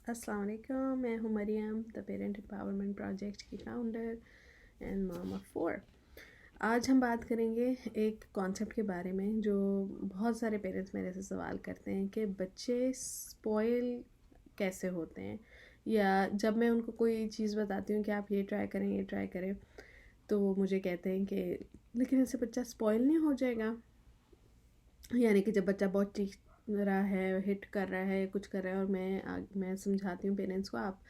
अस्सलाम वालेकुम, मैं हूँ Maryam, the parent empowerment project की फाउंडर एंड मॉम ऑफ 4। आज हम बात करेंगे एक कॉन्सेप्ट के बारे में जो बहुत सारे पेरेंट्स मेरे से सवाल करते हैं कि बच्चे स्पॉइल कैसे होते हैं, या जब मैं उनको कोई चीज़ बताती हूँ कि आप ये ट्राई करें, तो वो मुझे कहते हैं कि लेकिन ऐसे बच्चा स्पॉइल नहीं हो जाएगा। यानी कि जब बच्चा बहुत चीख रहा है, हिट कर रहा है, कुछ कर रहा है, और मैं समझाती हूँ पेरेंट्स को, आप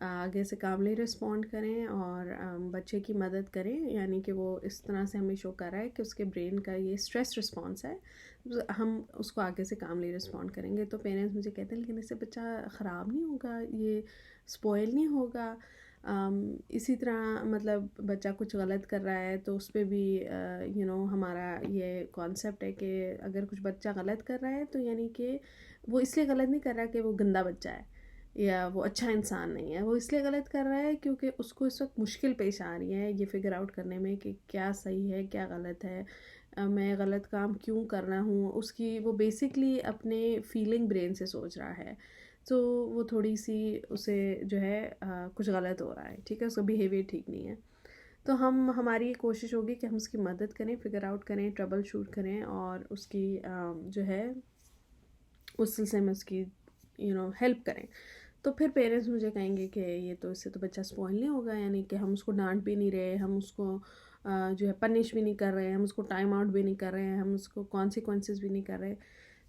आगे से कामली रिस्पॉन्ड करें और बच्चे की मदद करें। यानी कि वो इस तरह से हमें शो कर रहा है कि उसके ब्रेन का ये स्ट्रेस रिस्पॉन्स है, हम उसको आगे से कामली रिस्पॉन्ड करेंगे। तो पेरेंट्स मुझे कहते हैं लेकिन इससे बच्चा ख़राब नहीं होगा, ये स्पॉइल नहीं होगा। इसी तरह मतलब बच्चा कुछ गलत कर रहा है तो उस पर भी हमारा ये कॉन्सेप्ट है कि अगर कुछ बच्चा गलत कर रहा है तो यानी कि वो इसलिए गलत नहीं कर रहा कि वो गंदा बच्चा है या वो अच्छा इंसान नहीं है, वो इसलिए गलत कर रहा है क्योंकि उसको इस वक्त मुश्किल पेश आ रही है ये फिगर आउट करने में कि क्या सही है क्या गलत है, मैं गलत काम क्यों कर रहा हूँ। उसकी वो बेसिकली अपने फीलिंग ब्रेन से सोच रहा है, तो वो थोड़ी सी उसे जो है कुछ गलत हो रहा है, ठीक है, उसका बिहेवियर ठीक नहीं है। तो हमारी कोशिश होगी कि हम उसकी मदद करें, फिगर आउट करें, ट्रबल शूट करें और उसकी जो है उस सिलसिले में उसकी हेल्प करें। तो फिर पेरेंट्स मुझे कहेंगे कि ये तो इससे तो बच्चा स्पॉइल नहीं होगा, यानी कि हम उसको डांट भी नहीं रहे, हम उसको जो है पनिश भी नहीं कर रहे हैं, हम उसको टाइम आउट भी नहीं कर रहे हैं, हम उसको कॉन्सिक्वेंसेस भी नहीं कर रहे।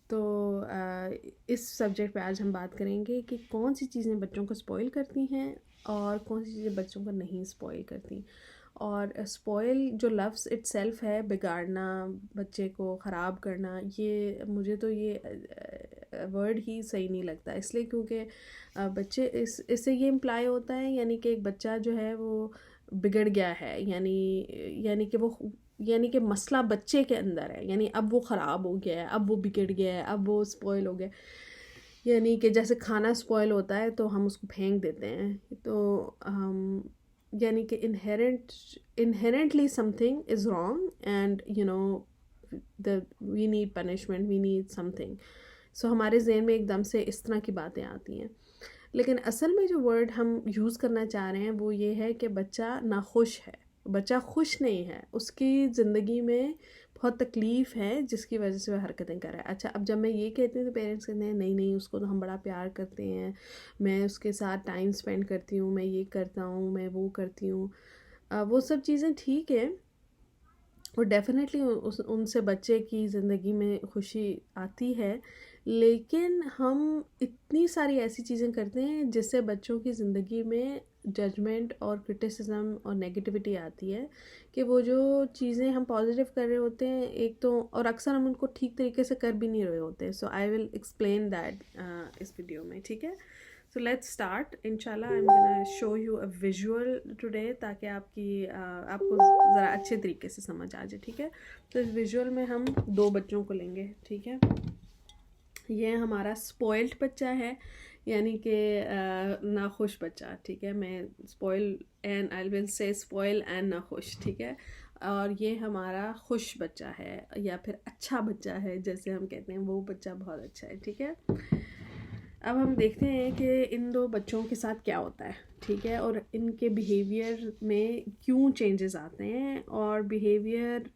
तो इस सब्जेक्ट पे आज हम बात करेंगे कि कौन सी चीज़ें बच्चों को स्पॉइल करती हैं और कौन सी चीज़ें बच्चों को नहीं स्पॉइल करती। और स्पॉइल जो लफ्ज़ इट्सेल्फ है, बिगाड़ना, बच्चे को ख़राब करना, ये मुझे तो ये वर्ड ही सही नहीं लगता, इसलिए क्योंकि बच्चे इससे ये इम्प्लाई होता है यानी कि एक बच्चा जो है वो बिगड़ गया है, यानी कि मसला बच्चे के अंदर है, यानी अब वो ख़राब हो गया है, अब वो बिगड़ गया है, अब वो स्पॉइल हो गया। यानी कि जैसे खाना स्पॉइल होता है तो हम उसको फेंक देते हैं, तो हम यानी कि inherently something is wrong and the we need punishment, we need something. So हमारे जहन में एकदम से इस तरह की बातें आती हैं, लेकिन असल में जो वर्ड हम यूज़ करना चाह रहे हैं वो ये है कि बच्चा नाखुश है, बच्चा खुश नहीं है, उसकी ज़िंदगी में बहुत तकलीफ़ है जिसकी वजह से वह हरकतें कर रहा है। अच्छा, अब जब मैं ये कहती हूँ तो पेरेंट्स कहते हैं नहीं नहीं, उसको तो हम बड़ा प्यार करते हैं, मैं उसके साथ टाइम स्पेंड करती हूँ, मैं ये करता हूँ, मैं वो करती हूँ। वो सब चीज़ें ठीक है और डेफ़िनेटली उनसे बच्चे की ज़िंदगी में खुशी आती है, लेकिन हम इतनी सारी ऐसी चीज़ें करते हैं जिससे बच्चों की ज़िंदगी में जजमेंट और क्रिटिसिज्म और नेगेटिविटी आती है कि वो जो चीज़ें हम पॉजिटिव कर रहे होते हैं एक तो, और अक्सर हम उनको ठीक तरीके से कर भी नहीं रहे होते। So I will explain that इस वीडियो में, ठीक है। So let's start. इंशाल्लाह I am gonna show you a visual today ताकि आपको ज़रा अच्छे तरीके से समझ आ जाए, ठीक है। तो इस विजुअल में हम दो बच्चों को लेंगे, ठीक है। ये हमारा स्पॉइल्ड बच्चा है, यानी कि नाखुश बच्चा, ठीक है। मैं spoil and I will say spoil and नाखुश, ठीक है। और ये हमारा खुश बच्चा है या फिर अच्छा बच्चा है जैसे हम कहते हैं, वो बच्चा बहुत अच्छा है, ठीक है। अब हम देखते हैं कि इन दो बच्चों के साथ क्या होता है, ठीक है, और इनके बिहेवियर में क्यों चेंजेस आते हैं। और बिहेवियर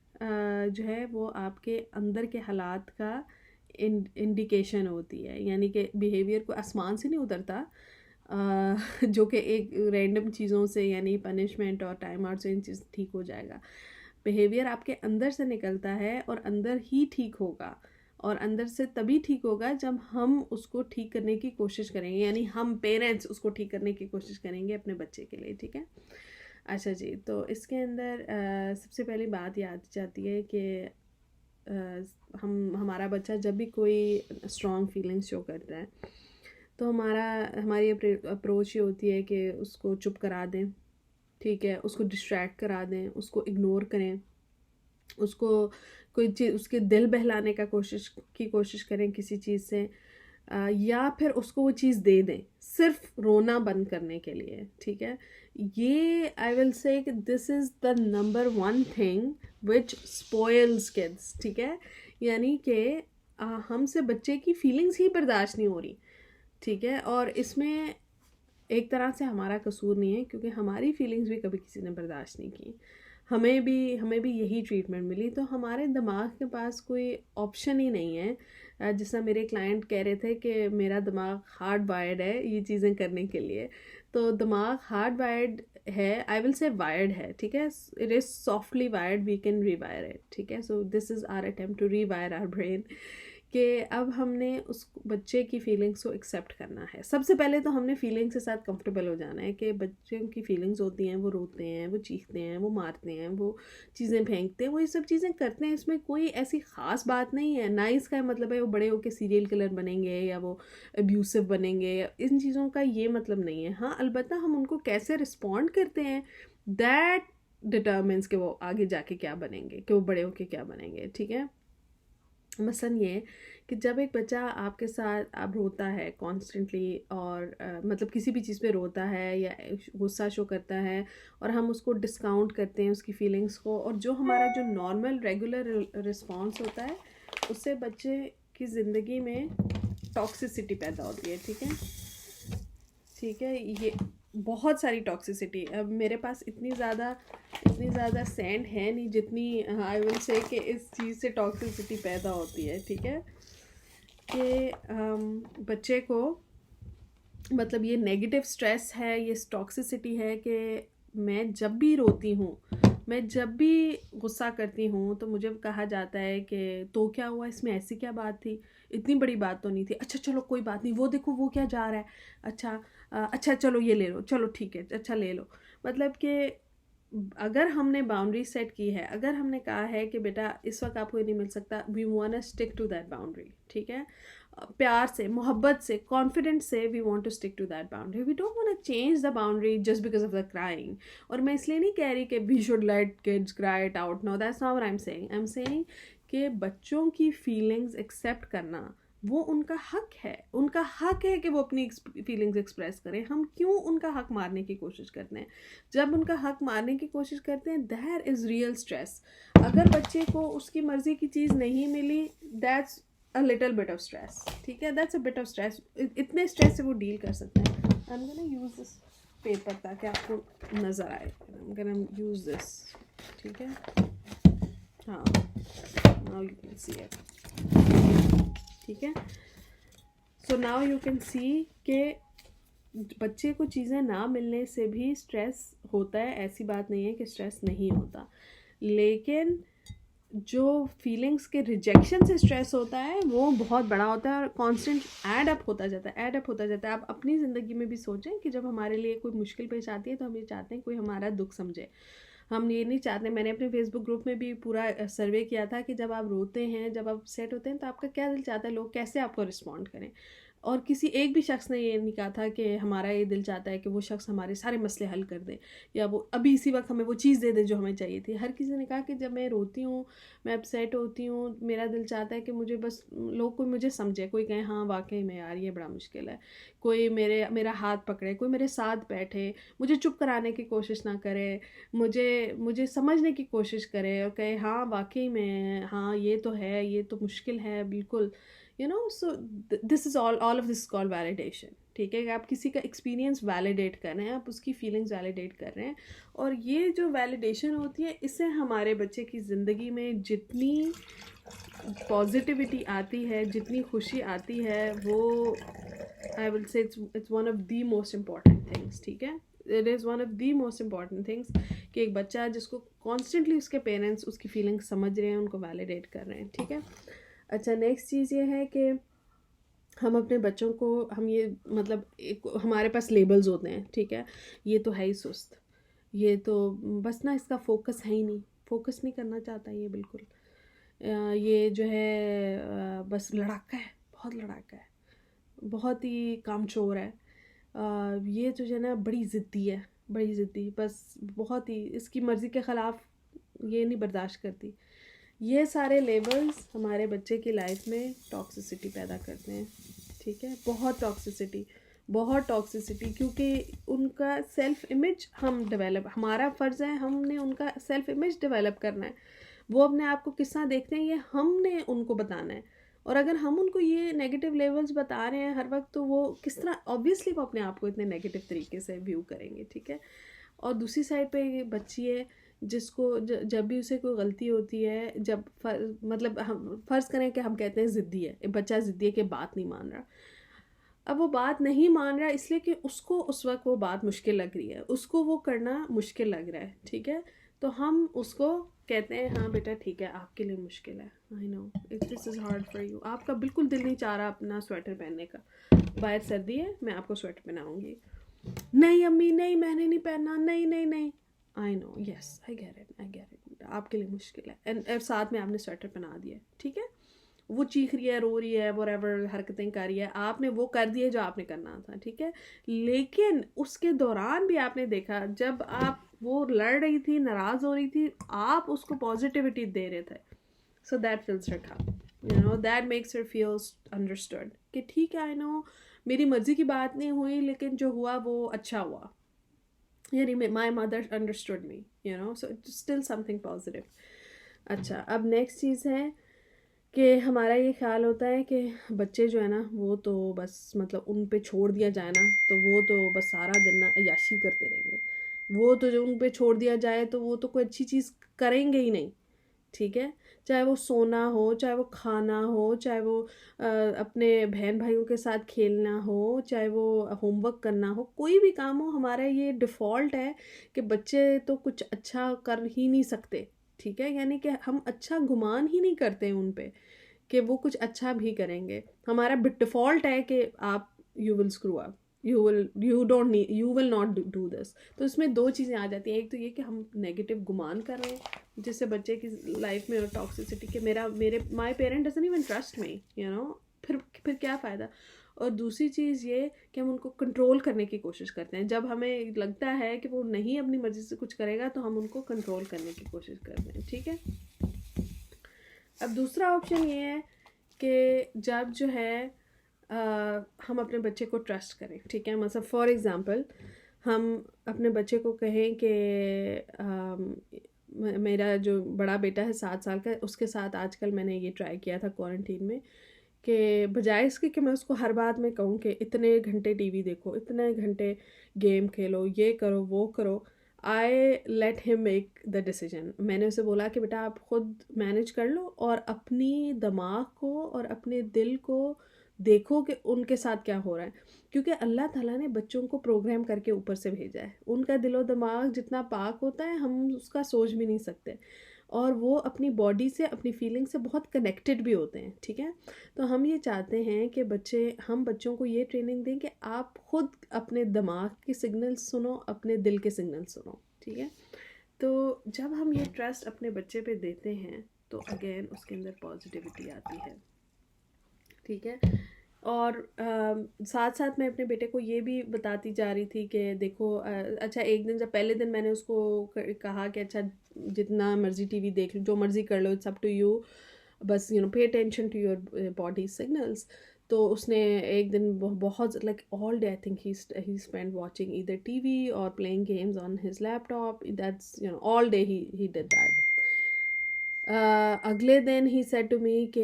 जो है वो आपके अंदर के हालात का इंडिकेशन होती है, यानी कि बिहेवियर को आसमान से नहीं उतरता, जो कि एक रैंडम चीज़ों से यानी पनिशमेंट और टाइम आउट से इन चीज़ ठीक हो जाएगा। बिहेवियर आपके अंदर से निकलता है और अंदर ही ठीक होगा, और अंदर से तभी ठीक होगा जब हम उसको ठीक करने की कोशिश करेंगे, यानी हम पेरेंट्स उसको ठीक करने की कोशिश करेंगे अपने बच्चे के लिए, ठीक है। अच्छा जी, तो इसके अंदर सबसे पहली बात याद जाती है कि हमारा बच्चा जब भी कोई स्ट्रॉन्ग फीलिंग्स शो करता है तो हमारी अप्रोच ये होती है कि उसको चुप करा दें, ठीक है, उसको डिस्ट्रैक्ट करा दें, उसको इग्नोर करें, उसको कोई चीज़ उसके दिल बहलाने की कोशिश करें किसी चीज़ से, या फिर उसको वो चीज़ दे दें सिर्फ रोना बंद करने के लिए, ठीक है। ये I will say this is the number one thing which spoils kids, ठीक है। यानी कि हमसे बच्चे की फीलिंग्स ही बर्दाश्त नहीं हो रही, ठीक है। और इसमें एक तरह से हमारा कसूर नहीं है, क्योंकि हमारी फीलिंग्स भी कभी किसी ने बर्दाश्त नहीं की, हमें भी यही ट्रीटमेंट मिली। तो हमारे दिमाग के पास कोई ऑप्शन ही नहीं है। जिस तरह मेरे क्लाइंट कह रहे थे कि मेरा दिमाग हार्ड वायर्ड है ये चीज़ें करने के लिए, तो दिमाग हार्ड वायर्ड है, आई विल से वायर्ड है, ठीक है। It is softly wired, we can rewire it, ठीक है। So this is our attempt to rewire our brain, कि अब हमने उस बच्चे की फीलिंग्स को एक्सेप्ट करना है। सबसे पहले तो हमने फीलिंग्स के साथ कंफर्टेबल हो जाना है कि बच्चों की फीलिंग्स होती हैं, वो रोते हैं, वो चीखते हैं, वो मारते हैं, वो चीज़ें फेंकते हैं, वो ये सब चीज़ें करते हैं। इसमें कोई ऐसी ख़ास बात नहीं है, ना इसका मतलब है वो बड़े होकर सीरियल किलर बनेंगे या वो अब्यूसिव बनेंगे, इन चीज़ों का ये मतलब नहीं है। हाँ, अलबत्ता हम उनको कैसे रिस्पॉन्ड करते हैं, दैट डिटर्मिन्स कि वो आगे जाके क्या बनेंगे, कि वो बड़े होकर क्या बनेंगे, ठीक है। मसलन ये कि जब एक बच्चा आपके साथ अब रोता है कॉन्स्टेंटली, और मतलब किसी भी चीज़ पे रोता है या गुस्सा शो करता है, और हम उसको डिस्काउंट करते हैं उसकी फीलिंग्स को, और जो हमारा जो नॉर्मल रेगुलर रिस्पॉन्स होता है उससे बच्चे की ज़िंदगी में टॉक्सिसिटी पैदा होती है, ठीक है। ये बहुत सारी टॉक्सिसिटी, अब मेरे पास इतनी ज़्यादा सैंड है नहीं जितनी आई विल से कि इस चीज़ से टॉक्सिसिटी पैदा होती है, ठीक है। कि बच्चे को मतलब ये नेगेटिव स्ट्रेस है, ये टॉक्सिसिटी है कि मैं जब भी रोती हूँ, मैं जब भी गुस्सा करती हूँ, तो मुझे कहा जाता है कि तो क्या हुआ, इसमें ऐसी क्या बात थी, इतनी बड़ी बात तो नहीं थी, अच्छा चलो कोई बात नहीं, वो देखो वो क्या जा रहा है, अच्छा चलो ये ले लो, चलो ठीक है, अच्छा ले लो। मतलब कि अगर हमने बाउंड्री सेट की है, अगर हमने कहा है कि बेटा इस वक्त आपको ये नहीं मिल सकता, we want to stick to that boundary, ठीक है। प्यार से, मोहब्बत से, कॉन्फिडेंस से we want to stick to that boundary, we don't want to change the boundary just because of the crying. और मैं इसलिए नहीं कह रही कि we should let kids cry it out, no, that's not what I am saying कि बच्चों की फीलिंग्स एक्सेप्ट करना वो उनका हक है, उनका हक है कि वो अपनी फीलिंग्स एक्सप्रेस करें। हम क्यों उनका हक मारने की कोशिश करते हैं? जब उनका हक मारने की कोशिश करते हैं, देयर इज़ रियल स्ट्रेस। अगर बच्चे को उसकी मर्ज़ी की चीज़ नहीं मिली, that's a little bit of stress, ठीक है, that's a bit of stress. इतने स्ट्रेस से वो डील कर सकते हैं। I am gonna use this paper ताकि आपको नज़र आए, I am gonna use this, ठीक है। हाँ, now you can see it, ठीक है। So now you can see कि बच्चे को चीज़ें ना मिलने से भी स्ट्रेस होता है, ऐसी बात नहीं है कि स्ट्रेस नहीं होता, लेकिन जो फीलिंग्स के रिजेक्शन से स्ट्रेस होता है वो बहुत बड़ा होता है और कांस्टेंट ऐड अप होता जाता है। आप अपनी ज़िंदगी में भी सोचें कि जब हमारे लिए कोई मुश्किल पेश आती है तो हम ये चाहते हैं कोई हमारा दुख समझे, हम ये नहीं चाहते। मैंने अपने फेसबुक ग्रुप में भी पूरा सर्वे किया था कि जब आप रोते हैं, जब आप अपसेट होते हैं, तो आपका क्या दिल चाहता है, लोग कैसे आपको रिस्पॉन्ड करें। और किसी एक भी शख्स ने ये नहीं कहा था कि हमारा ये दिल चाहता है कि वो शख्स हमारे सारे मसले हल कर दे, या वो अभी इसी वक्त हमें वो चीज़ दे दे जो हमें चाहिए थी। हर किसी ने कहा कि जब मैं रोती हूँ, मैं अपसेट होती हूँ, मेरा दिल चाहता है कि मुझे बस लोग कोई मुझे समझे, कोई कहे हाँ वाकई में यार ये बड़ा मुश्किल है, कोई मेरा हाथ पकड़े, कोई मेरे साथ बैठे, मुझे चुप कराने की कोशिश ना करे, मुझे समझने की कोशिश करे और कहे हाँ वाकई में, हाँ ये तो है, ये तो मुश्किल है बिल्कुल, you know. So this is all of this called validation, ठीक है। आप किसी का एक्सपीरियंस वैलिडेट कर रहे हैं, आप उसकी फीलिंग्स वैलिडेट कर रहे हैं, और ये जो वैलिडेशन होती है, इससे हमारे बच्चे की ज़िंदगी में जितनी पॉजिटिविटी आती है, जितनी खुशी आती है, वो I will say it's one of the most important things, ठीक है। It is one of the most important things कि एक बच्चा जिसको कॉन्स्टेंटली उसके पेरेंट्स उसकी फीलिंग्स समझ रहे हैं, उनको वैलिडेट कर रहे हैं, ठीक है। अच्छा, नेक्स्ट चीज़ ये है कि हम अपने बच्चों को, हम ये मतलब एक हमारे पास लेबल्स होते हैं, ठीक है, ये तो है ही सुस्त, ये तो बस ना इसका फोकस है ही नहीं, फोकस नहीं करना चाहता ये बिल्कुल, ये जो है बस लड़ाका है, बहुत लड़ाका है, बहुत ही कामचोर है, ये जो है ना बड़ी ज़िद्दी है, बड़ी ज़िद्दी, बस बहुत ही इसकी मर्ज़ी के ख़िलाफ़ ये नहीं बर्दाश्त करती। ये सारे लेबल्स हमारे बच्चे की लाइफ में टॉक्सिसिटी पैदा करते हैं, ठीक है, बहुत टॉक्सिसिटी, क्योंकि उनका सेल्फ़ इमेज हमारा फ़र्ज़ है, हमने उनका सेल्फ़ इमेज डेवलप करना है। वो अपने आप को किस तरह देखते हैं ये हमने उनको बताना है, और अगर हम उनको ये नेगेटिव लेवल्स बता रहे हैं हर वक्त, तो वो किस तरह, ऑब्वियसली वो अपने आप को इतने नेगेटिव तरीके से व्यू करेंगे, ठीक है। और दूसरी साइड पे ये बच्ची है जिसको जब भी उसे कोई गलती होती है, जब मतलब हम फ़र्ज़ करें कि हम कहते हैं ज़िद्दी है, बच्चा ज़िद्दी है कि बात नहीं मान रहा। अब वो बात नहीं मान रहा इसलिए कि उसको उस वक्त वो बात मुश्किल लग रही है, उसको वो करना मुश्किल लग रहा है, ठीक है। तो हम उसको कहते हैं हाँ बेटा ठीक है, आपके लिए मुश्किल है, I know this is hard for you, आपका बिल्कुल दिल नहीं चाह रहा अपना स्वेटर पहनने का, बाहर सर्दी है, मैं आपको स्वेटर पहनाऊँगी। नहीं अम्मी नहीं, मैंने नहीं पहनना, नहीं नहीं नहीं, I know, yes I get it, आपके लिए मुश्किल है, एंड साथ में आपने स्वेटर पहना दिया, ठीक है। वो चीख रही है, रो रही है, व्हाटएवर हरकतें कर रही है, आपने वो कर दिए जो आपने करना था, ठीक है। लेकिन उसके दौरान भी आपने देखा, जब आप वो लड़ रही थी, नाराज़ हो रही थी, आप उसको पॉजिटिविटी दे रहे थे, so that feels her cup, you know, that makes her feels understood कि ठीक है, आई नो मेरी मर्ज़ी की बात नहीं हुई, लेकिन जो हुआ वो अच्छा हुआ, यानी my mother understood me, you know, so it's still something positive. अच्छा, अब नेक्स्ट चीज़ है कि हमारा ये ख्याल होता है कि बच्चे जो है ना, वो तो बस मतलब उन पे छोड़ दिया जाए ना, तो वो तो बस सारा दिन ना अय्याशी करते रहेंगे, वो तो जो उन पे छोड़ दिया जाए तो वो तो कोई अच्छी चीज़ करेंगे ही नहीं, ठीक है। चाहे वो सोना हो, चाहे वो खाना हो, चाहे वो अपने बहन भाइयों के साथ खेलना हो, चाहे वो होमवर्क करना हो, कोई भी काम हो, हमारा ये डिफ़ॉल्ट है कि बच्चे तो कुछ अच्छा कर ही नहीं सकते, ठीक है। यानी कि हम अच्छा गुमान ही नहीं करते उन पे कि वो कुछ अच्छा भी करेंगे। हमारा डिफ़ॉल्ट है कि आप you will screw up, you will not do this. तो इसमें दो चीज़ें आ जाती हैं, एक तो ये कि हम नेगेटिव गुमान कर रहे हैं जिससे बच्चे की लाइफ में, और टॉक्सिसिटी के my parent doesn't even trust me, you know, फिर क्या फ़ायदा। और दूसरी चीज़ ये कि हम उनको कंट्रोल करने की कोशिश करते हैं, जब हमें लगता है कि वो नहीं अपनी मर्ज़ी से कुछ करेगा तो हम उनको कंट्रोल करने की कोशिश करते हैं, ठीक है। अब दूसरा ऑप्शन ये है कि जब जो है हम अपने बच्चे को ट्रस्ट करें, ठीक है। मतलब फॉर एग्ज़ाम्पल हम अपने बच्चे को कहें कि मेरा जो बड़ा बेटा है 7 साल का, उसके साथ आजकल मैंने ये ट्राई किया था क्वारंटीन में कि बजाय इसके कि मैं उसको हर बात में कहूँ कि इतने घंटे टीवी देखो, इतने घंटे गेम खेलो, ये करो वो करो, I let him make the decision. मैंने उसे बोला कि बेटा आप खुद मैनेज कर लो और अपनी दिमाग को और अपने दिल को देखो कि उनके साथ क्या हो रहा है, क्योंकि अल्लाह ताला ने बच्चों को प्रोग्राम करके ऊपर से भेजा है, उनका दिलो दिमाग जितना पाक होता है हम उसका सोच भी नहीं सकते, और वो अपनी बॉडी से, अपनी फीलिंग से बहुत कनेक्टेड भी होते हैं, ठीक है। तो हम ये चाहते हैं कि हम बच्चों को ये ट्रेनिंग दें कि आप खुद अपने दिमाग के सिग्नल सुनो, अपने दिल के सिग्नल सुनो, ठीक है। तो जब हम ये ट्रस्ट अपने बच्चे पे देते हैं तो अगेन उसके अंदर पॉजिटिविटी आती है, ठीक है। और साथ साथ मैं अपने बेटे को ये भी बताती जा रही थी कि देखो अच्छा, एक दिन जब पहले दिन मैंने उसको कहा कि अच्छा जितना मर्ज़ी टीवी देख लो, जो मर्ज़ी कर लो, इट्स अप टू यू, बस you know pay attention to your body signals. तो उसने एक दिन बहुत like all day I think he spend watching either TV और playing games on his laptop, that's you know all day he did that. अगले दिन he said to me कि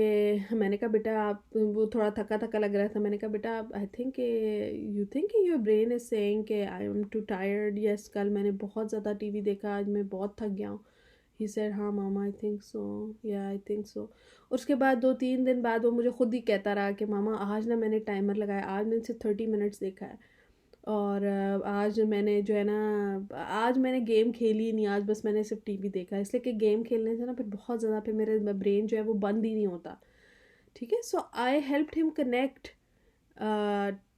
मैंने कहा बेटा आप, वो थोड़ा थका थका लग रहा था, मैंने कहा बेटा I think you think your brain is saying कि I am too tired, yes कल मैंने बहुत ज़्यादा टीवी देखा, आज मैं बहुत थक गया हूँ। ही सेड हाँ मामा आई थिंक सो, या आई थिंक सो। उसके बाद 2-3 दिन बाद वो मुझे खुद ही कहता रहा कि मामा आज ना मैंने टाइमर लगाया, आज मैंने सिर्फ 30 मिनट्स देखा है, और आज मैंने जो है ना, आज मैंने गेम खेली नहीं, आज बस मैंने सिर्फ टीवी देखा, इसलिए कि गेम खेलने से ना फिर बहुत ज़्यादा फिर मेरे ब्रेन जो है वो बंद ही नहीं होता, ठीक है। So I helped him connect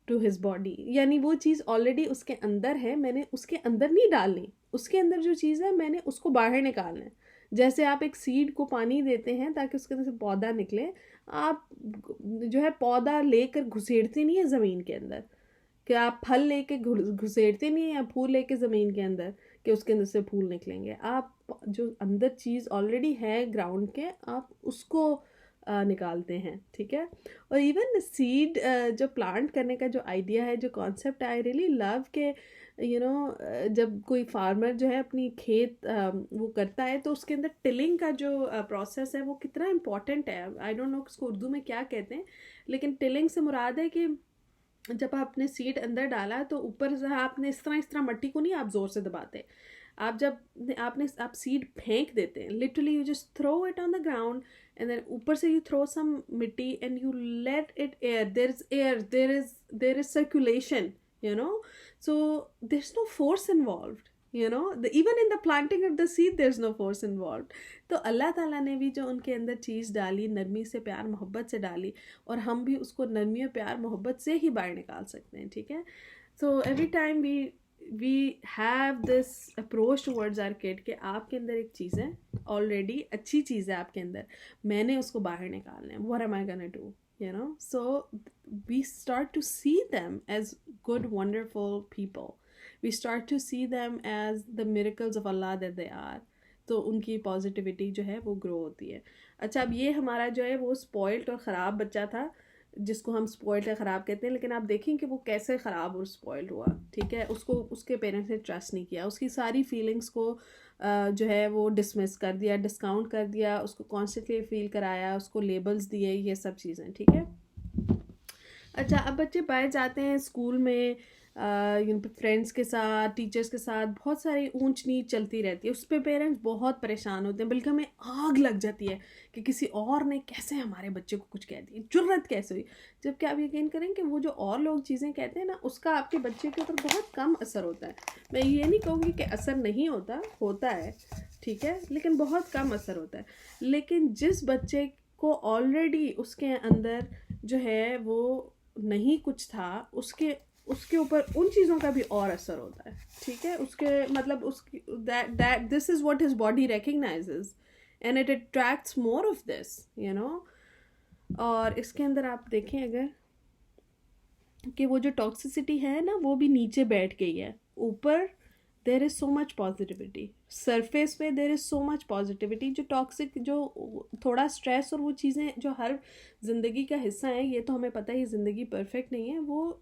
to his body, यानी वो चीज़ ऑलरेडी उसके अंदर है, मैंने उसके अंदर नहीं डालनी, उसके अंदर जो चीज़ है मैंने उसको बाहर निकालना है। जैसे आप एक सीड को पानी देते हैं ताकि उसके अंदर से पौधा निकले, आप जो है पौधा लेकर घुसेड़ते नहीं है ज़मीन के अंदर, कि आप फल लेके घुसेड़ते नहीं हैं या फूल लेके ज़मीन के अंदर कि उसके अंदर से फूल निकलेंगे। आप जो अंदर चीज़ ऑलरेडी है ग्राउंड के, आप उसको निकालते हैं, ठीक है। और इवन सीड जो प्लांट करने का जो आइडिया है, जो कॉन्सेप्ट आई रियली लव के जब कोई फार्मर जो है अपनी खेत वो करता है तो उसके अंदर टिलिंग का जो प्रोसेस है वो कितना इम्पोर्टेंट है। आई डोंट नो उसको उर्दू में क्या कहते हैं, लेकिन टिलिंग से मुराद है कि जब आपने सीड अंदर डाला तो ऊपर से आपने इस तरह मट्टी को नहीं आप ज़ोर से दबाते, आप सीड फेंक देते हैं, literally you just throw it on the ground and then ऊपर से यू थ्रो सम मिट्टी and you let it air, there is circulation, so there's no force involved, even in the planting of the seed there's no force involved. तो अल्लाह ताला ने भी जो उनके अंदर चीज़ डाली, नरमी से प्यार मोहब्बत से डाली, और हम भी उसको नरमी और प्यार मोहब्बत से ही बाहर निकाल सकते हैं, ठीक है। So every time we have this approach towards our kid कि आपके अंदर एक चीज़ है ऑलरेडी, अच्छी चीज़ है आपके अंदर, मैंने उसको बाहर निकालना है, what am I gonna do, so we start to see them as good, wonderful people. We start to see them as the miracles of Allah that they are. तो उनकी पॉजिटिविटी जो है वो ग्रो होती है। अच्छा, अब ये हमारा जो है वो स्पॉइल्ड और ख़राब बच्चा था, जिसको हम स्पॉइल्ड या ख़राब कहते हैं, लेकिन आप देखें कि वो कैसे ख़राब और स्पॉइल्ड हुआ, ठीक है। उसको उसके पेरेंट्स ने ट्रस्ट नहीं किया, उसकी सारी फीलिंग्स को जो है वो डिसमिस कर दिया, डिस्काउंट कर दिया, उसको कॉन्स्टेंटली फील कराया, उसको लेबल्स दिए, ये सब चीज़ें, ठीक है। अच्छा, अब बच्चे बाहर जाते हैं स्कूल में, फ्रेंड्स के साथ, टीचर्स के साथ बहुत सारी ऊंच नीच चलती रहती है, उस पर पेरेंट्स बहुत परेशान होते हैं, बल्कि हमें आग लग जाती है कि किसी और ने कैसे हमारे बच्चे को कुछ कह दिया, जुर्रत कैसे हुई। जबकि आप यकीन करें कि वो जो और लोग चीज़ें कहते हैं ना, उसका आपके बच्चे के ऊपर बहुत कम असर होता है। मैं ये नहीं कहूँगी कि असर नहीं होता है, ठीक है, लेकिन बहुत कम असर होता है। लेकिन जिस बच्चे को ऑलरेडी उसके अंदर जो है वो नहीं कुछ था, उसके ऊपर उन चीज़ों का भी और असर होता है, ठीक है। उसके मतलब उसकी that this is what his body recognises and it attracts more of this, और इसके अंदर आप देखें अगर कि वो जो टॉक्सिसिटी है ना, वो भी नीचे बैठ गई है, ऊपर there is so much positivity, surface पे there is so much positivity. जो टॉक्सिक, जो थोड़ा स्ट्रेस और वो चीज़ें जो हर ज़िंदगी का हिस्सा है, ये तो हमें पता है, ये ज़िंदगी परफेक्ट नहीं है, वो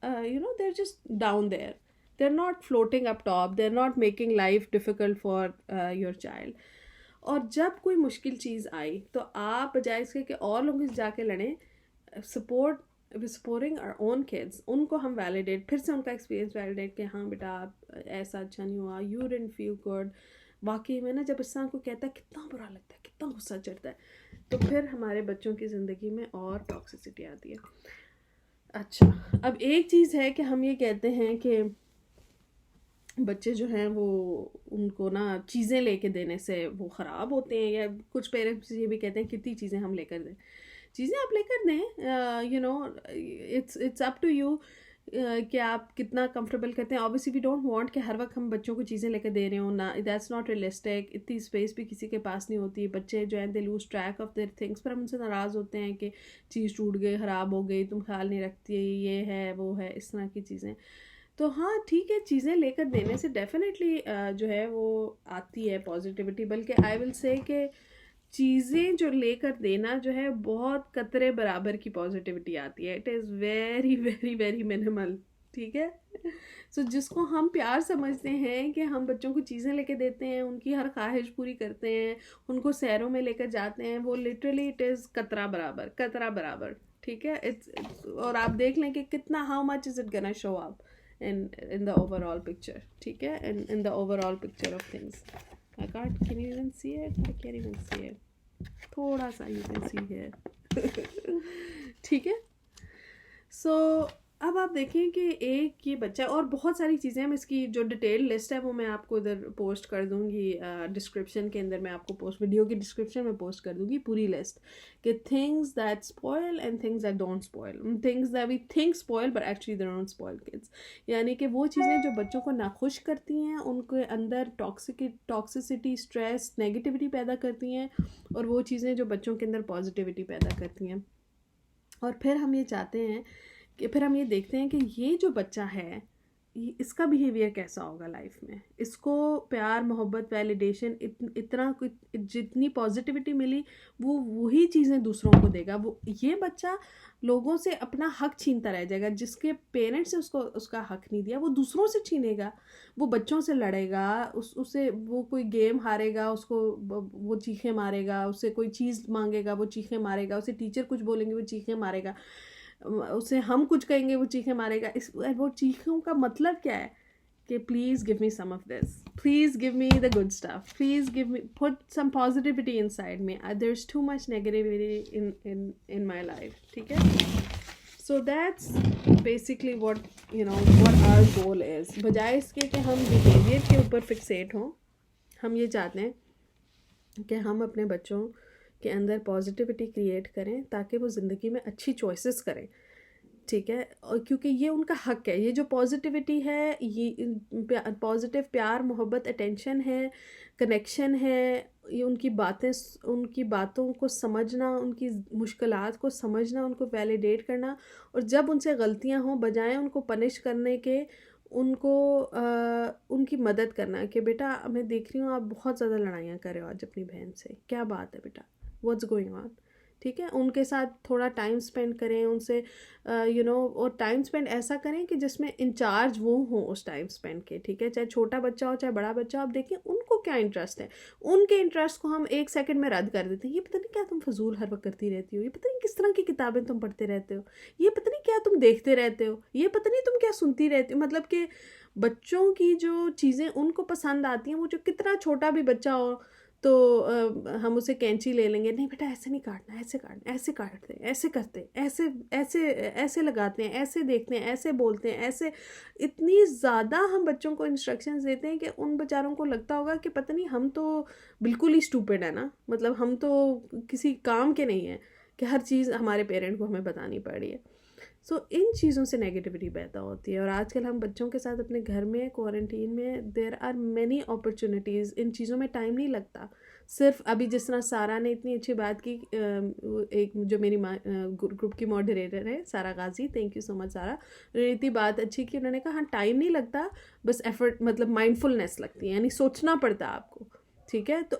they're just down there, they're not floating up top, they're not making life difficult for your child. और जब कोई मुश्किल चीज़ आई तो आप बजाय इसके कि और लोगों से जाके लड़ें, supporting our own kids, उनको हम वैलिडेट, फिर से उनका एक्सपीरियंस वैलिडेट कि हाँ बेटा आप ऐसा अच्छा नहीं हुआ, you didn't feel good। वाकई में ना, जब इंसान को कहता है कितना बुरा लगता है, कितना गुस्सा चढ़ता है, तो फिर हमारे बच्चों की ज़िंदगी में और टॉक्सिसिटी आती है। अच्छा, अब एक चीज़ है कि हम ये कहते हैं कि बच्चे जो हैं वो, उनको ना चीज़ें लेके देने से वो ख़राब होते हैं, या कुछ पेरेंट्स ये भी कहते हैं कितनी चीज़ें हम लेकर दें। चीज़ें आप लेकर दें, इट्स अप टू यू कि आप कितना कंफर्टेबल करते हैं। ऑब्वियसली वी डोंट वांट कि हर वक्त हम बच्चों को चीज़ें लेकर दे रहे हो ना, दैट्स नॉट रियलिस्टिक। इतनी स्पेस भी किसी के पास नहीं होती, बच्चे जो हैं they lose track of their things, पर हम उनसे नाराज़ होते हैं कि चीज़ टूट गई, ख़राब हो गई, तुम ख्याल नहीं रखती, ये है वो है, इस तरह की चीज़ें। तो हाँ ठीक है, चीज़ें लेकर देने से डेफिनेटली जो है वो आती है पॉजिटिविटी, बल्कि आई विल से कि चीज़ें जो लेकर देना जो है बहुत कतरे बराबर की पॉजिटिविटी आती है। It is very very very minimal, ठीक है। सो जिसको हम प्यार समझते हैं कि हम बच्चों को चीज़ें लेके देते हैं, उनकी हर ख्वाहिश पूरी करते हैं, उनको सैरों में लेकर जाते हैं, वो लिटरली इट इज़ कतरा बराबर, ठीक है। इट्स और आप देख लें कि कितना, how much is it gonna show up in the overall picture, ठीक है, in the overall picture of things. Can you even see it? I can't even see it. थोड़ा सा you can see here. ठीक है। So अब आप देखें कि एक ये बच्चा, और बहुत सारी चीज़ें हम, इसकी जो डिटेल लिस्ट है वो मैं आपको इधर पोस्ट कर दूँगी डिस्क्रिप्शन के अंदर, मैं आपको वीडियो की डिस्क्रिप्शन में पोस्ट कर दूँगी पूरी लिस्ट कि things that spoil and things that don't spoil, things that we think spoil but actually they don't spoil kids. यानी कि वो चीज़ें जो बच्चों को नाखुश करती हैं, उनके अंदर टॉक्सिसिटी, स्ट्रेस, नेगेटिविटी पैदा करती हैं, और वो चीज़ें जो बच्चों के अंदर पॉजिटिविटी पैदा करती हैं। और फिर हम ये चाहते हैं कि फिर हम ये देखते हैं कि ये जो बच्चा है, इसका बिहेवियर कैसा होगा लाइफ में, इसको प्यार मोहब्बत वैलिडेशन इतना कुछ, जितनी पॉजिटिविटी मिली वो वही चीज़ें दूसरों को देगा। वो ये बच्चा लोगों से अपना हक छीनता रह जाएगा, जिसके पेरेंट्स ने उसको उसका हक नहीं दिया वो दूसरों से छीनेगा, वो बच्चों से लड़ेगा, उसे वो कोई गेम हारेगा उसको वो चीखें मारेगा, उससे कोई चीज़ मांगेगा वो चीखें मारेगा, उसे टीचर कुछ बोलेंगे वो चीखें मारेगा, उसे हम कुछ कहेंगे वो चीखें मारेगा। वो चीखों का मतलब क्या है कि please give me some of this, please give me the good stuff, please give me put some positivity inside me, there is too much negativity in my life. ठीक है, so that's basically what our goal is. बजाय इसके कि हम behaviour के ऊपर फिक्सेट हों, हम ये चाहते हैं कि हम अपने बच्चों के अंदर पॉजिटिविटी क्रिएट करें ताकि वो ज़िंदगी में अच्छी चॉइसेस करें। ठीक है, और क्योंकि ये उनका हक है, ये जो पॉजिटिविटी है, ये पॉजिटिव प्यार मोहब्बत अटेंशन है, कनेक्शन है, ये उनकी बातों को समझना, उनकी मुश्किलात को समझना, उनको वैलिडेट करना, और जब उनसे गलतियां हों बजाय उनको पनिश करने के उनको उनकी मदद करना कि बेटा मैं देख रही हूँ आप बहुत ज़्यादा लड़ाइयाँ कर रहे हो आज अपनी बहन से, क्या बात है बेटा, व्हाट्स गोइंग ऑन। ठीक है, उनके साथ थोड़ा टाइम स्पेंड करें, उनसे और टाइम स्पेंड ऐसा करें कि जिसमें इंचार्ज वो हों उस टाइम स्पेंड के। ठीक है, चाहे छोटा बच्चा हो चाहे बड़ा बच्चा हो, आप देखिए उनको क्या इंटरेस्ट है, उनके इंटरेस्ट को हम 1 सेकंड में रद्द कर देते हैं। ये पता नहीं क्या तुम फजूल हर वक्त करती रहती हो, ये पता नहीं किस तरह की किताबें तुम पढ़ते रहते हो, ये पता नहीं क्या तुम देखते रहते हो, ये पता नहीं तुम क्या सुनती रहती हो। मतलब कि बच्चों की जो चीज़ें उनको पसंद आती हैं, वो जो कितना छोटा भी बच्चा हो तो हम उसे कैंची ले लेंगे, नहीं बेटा ऐसे नहीं काटना, ऐसे काटना, ऐसे काटते हैं, ऐसे करते हैं, ऐसे ऐसे ऐसे लगाते हैं, ऐसे देखते हैं, ऐसे बोलते हैं, ऐसे। इतनी ज़्यादा हम बच्चों को इंस्ट्रक्शंस देते हैं कि उन बेचारों को लगता होगा कि पता नहीं हम तो बिल्कुल ही स्टूपिड है ना, मतलब हम तो किसी काम के नहीं हैं कि हर चीज़ हमारे पेरेंट को हमें बतानी पड़ रही है। सो इन चीज़ों से नेगेटिविटी पैदा होती है। और आजकल हम बच्चों के साथ अपने घर में क्वारंटीन में देयर आर मैनी अपॉर्चुनिटीज़, इन चीज़ों में टाइम नहीं लगता। सिर्फ अभी जिस तरह सारा ने इतनी अच्छी बात की, एक जो मेरी ग्रुप की मॉडरेटर है सारा गाजी, थैंक यू सो मच सारा, उन्होंने इतनी बात अच्छी की, उन्होंने कहा हाँ टाइम नहीं लगता, बस एफर्ट मतलब माइंडफुलनेस लगती है, यानी सोचना पड़ता है आपको। ठीक है, तो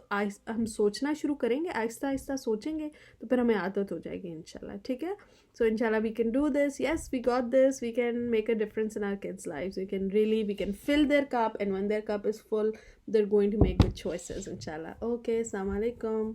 हम सोचना शुरू करेंगे, आहिस्ता आहिस्ता सोचेंगे तो फिर हमें आदत हो जाएगी इंशाल्लाह। ठीक है, so inshallah we can do this, yes we got this, we can make a difference in our kids lives, we can fill their cup, and when their cup is full they're going to make good choices inshallah. Okay, assalamu alaikum.